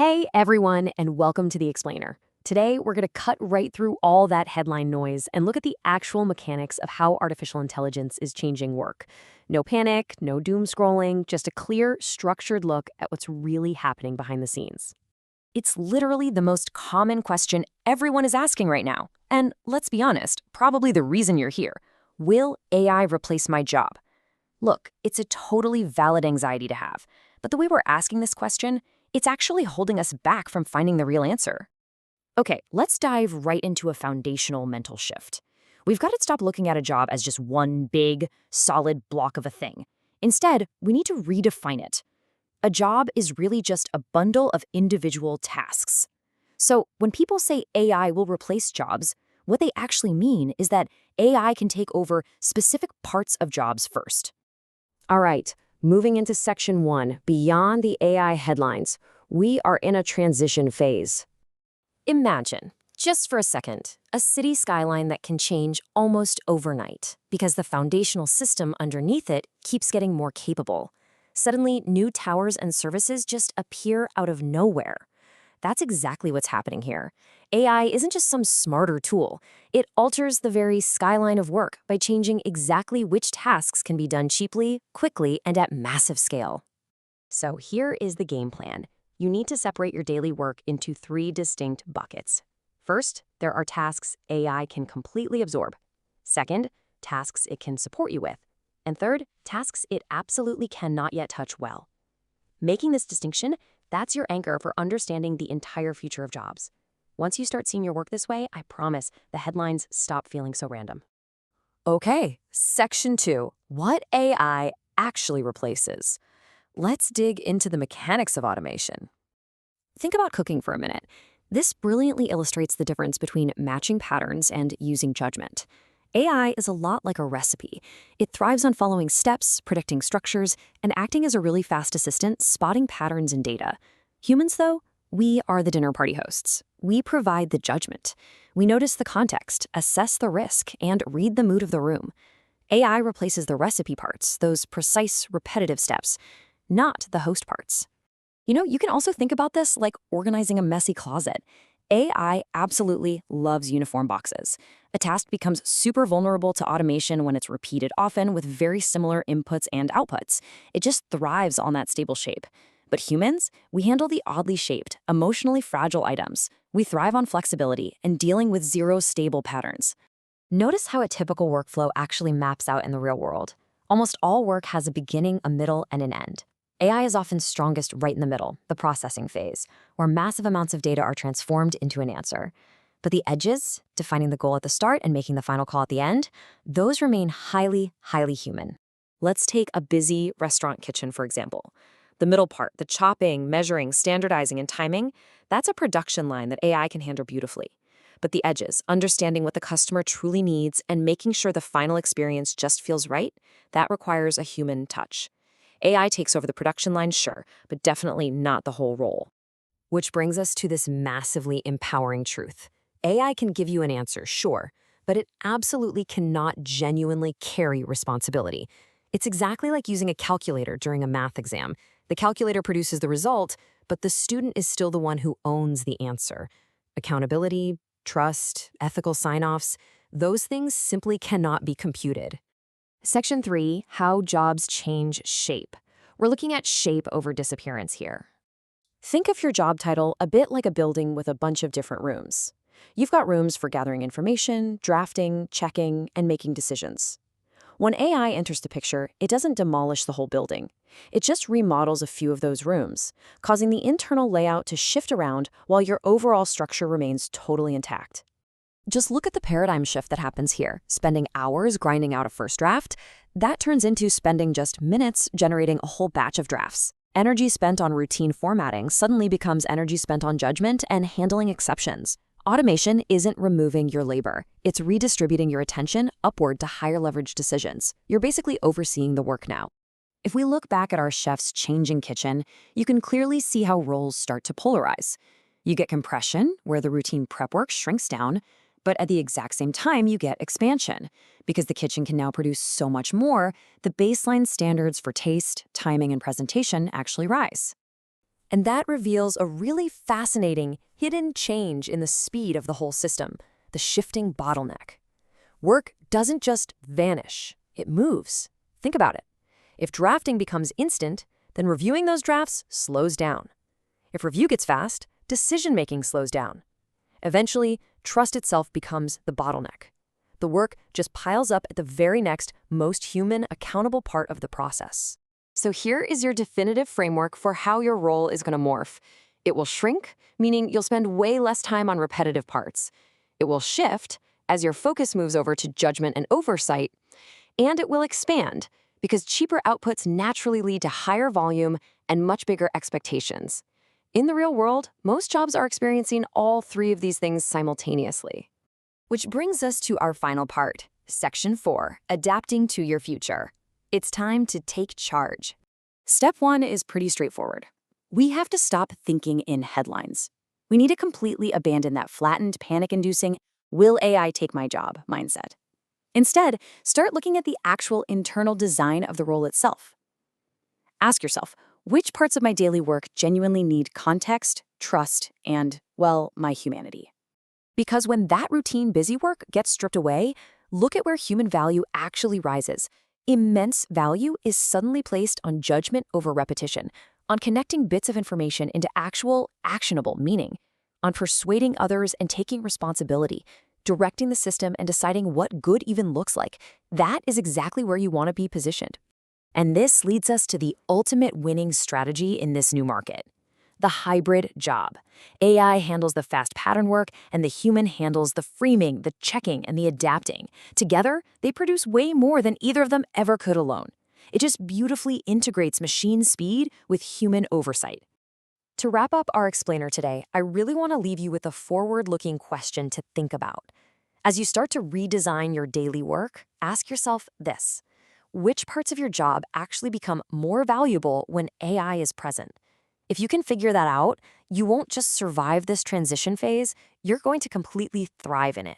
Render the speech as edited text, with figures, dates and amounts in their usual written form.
Hey everyone, and welcome to The Explainer. Today, we're going to cut right through all that headline noise and look at the actual mechanics of how artificial intelligence is changing work. No panic, no doom scrolling, just a clear, structured look at what's really happening behind the scenes. It's literally the most common question everyone is asking right now. And let's be honest, probably the reason you're here. Will AI replace my job? Look, it's a totally valid anxiety to have. But the way we're asking this question, it's actually holding us back from finding the real answer. Okay, let's dive right into a foundational mental shift. We've got to stop looking at a job as just one big, solid block of a thing. Instead, we need to redefine it. A job is really just a bundle of individual tasks. So when people say AI will replace jobs, what they actually mean is that AI can take over specific parts of jobs first. All right, moving into section 1, beyond the AI headlines, we are in a transition phase. Imagine, just for a second, a city skyline that can change almost overnight because the foundational system underneath it keeps getting more capable. Suddenly, new towers and services just appear out of nowhere. That's exactly what's happening here. AI isn't just some smarter tool. It alters the very skyline of work by changing exactly which tasks can be done cheaply, quickly, and at massive scale. So here is the game plan. You need to separate your daily work into 3 distinct buckets. First, there are tasks AI can completely absorb. Second, tasks it can support you with. And third, tasks it absolutely cannot yet touch well. Making this distinction, that's your anchor for understanding the entire future of jobs. Once you start seeing your work this way, I promise the headlines stop feeling so random. Okay, section 2. What AI actually replaces? Let's dig into the mechanics of automation. Think about cooking for a minute. This brilliantly illustrates the difference between matching patterns and using judgment. AI is a lot like a recipe. It thrives on following steps, predicting structures, and acting as a really fast assistant, spotting patterns in data. Humans, though, we are the dinner party hosts. We provide the judgment. We notice the context, assess the risk, and read the mood of the room. AI replaces the recipe parts, those precise, repetitive steps, not the host parts. You can also think about this like organizing a messy closet. AI absolutely loves uniform boxes. A task becomes super vulnerable to automation when it's repeated often with very similar inputs and outputs. It just thrives on that stable shape. But humans, we handle the oddly shaped, emotionally fragile items. We thrive on flexibility and dealing with zero stable patterns. Notice how a typical workflow actually maps out in the real world. Almost all work has a beginning, a middle, and an end. AI is often strongest right in the middle, the processing phase, where massive amounts of data are transformed into an answer. But the edges, defining the goal at the start and making the final call at the end, those remain highly, highly human. Let's take a busy restaurant kitchen, for example. The middle part, the chopping, measuring, standardizing, and timing, that's a production line that AI can handle beautifully. But the edges, understanding what the customer truly needs and making sure the final experience just feels right, that requires a human touch. AI takes over the production line, sure, but definitely not the whole role. Which brings us to this massively empowering truth. AI can give you an answer, sure, but it absolutely cannot genuinely carry responsibility. It's exactly like using a calculator during a math exam. The calculator produces the result, but the student is still the one who owns the answer. Accountability, trust, ethical sign-offs, those things simply cannot be computed. Section 3, how jobs change shape. We're looking at shape over disappearance here. Think of your job title a bit like a building with a bunch of different rooms. You've got rooms for gathering information, drafting, checking, and making decisions. When AI enters the picture, it doesn't demolish the whole building. It just remodels a few of those rooms, causing the internal layout to shift around while your overall structure remains totally intact. Just look at the paradigm shift that happens here. Spending hours grinding out a first draft, that turns into spending just minutes generating a whole batch of drafts. Energy spent on routine formatting suddenly becomes energy spent on judgment and handling exceptions. Automation isn't removing your labor. It's redistributing your attention upward to higher leverage decisions. You're basically overseeing the work now. If we look back at our chef's changing kitchen, you can clearly see how roles start to polarize. You get compression, where the routine prep work shrinks down, but at the exact same time, you get expansion. Because the kitchen can now produce so much more, the baseline standards for taste, timing, and presentation actually rise. And that reveals a really fascinating, hidden change in the speed of the whole system, the shifting bottleneck. Work doesn't just vanish, it moves. Think about it. If drafting becomes instant, then reviewing those drafts slows down. If review gets fast, decision-making slows down. Eventually, trust itself becomes the bottleneck. The work just piles up at the very next, most human, accountable part of the process. So here is your definitive framework for how your role is going to morph. It will shrink, meaning you'll spend way less time on repetitive parts. It will shift as your focus moves over to judgment and oversight. And it will expand, because cheaper outputs naturally lead to higher volume and much bigger expectations. In the real world, most jobs are experiencing all three of these things simultaneously. Which brings us to our final part, Section 4, Adapting to Your Future. It's time to take charge. Step 1 is pretty straightforward. We have to stop thinking in headlines. We need to completely abandon that flattened, panic-inducing, will AI take my job mindset. Instead, start looking at the actual internal design of the role itself. Ask yourself, which parts of my daily work genuinely need context, trust, and, well, my humanity? Because when that routine busy work gets stripped away, look at where human value actually rises. Immense value is suddenly placed on judgment over repetition, on connecting bits of information into actual, actionable meaning, on persuading others and taking responsibility, directing the system and deciding what good even looks like. That is exactly where you want to be positioned. And this leads us to the ultimate winning strategy in this new market, the hybrid job. AI handles the fast pattern work, and the human handles the framing, the checking, and the adapting. Together, they produce way more than either of them ever could alone. It just beautifully integrates machine speed with human oversight. To wrap up our explainer today, I really want to leave you with a forward-looking question to think about. As you start to redesign your daily work, ask yourself this: which parts of your job actually become more valuable when AI is present? If you can figure that out, you won't just survive this transition phase, you're going to completely thrive in it.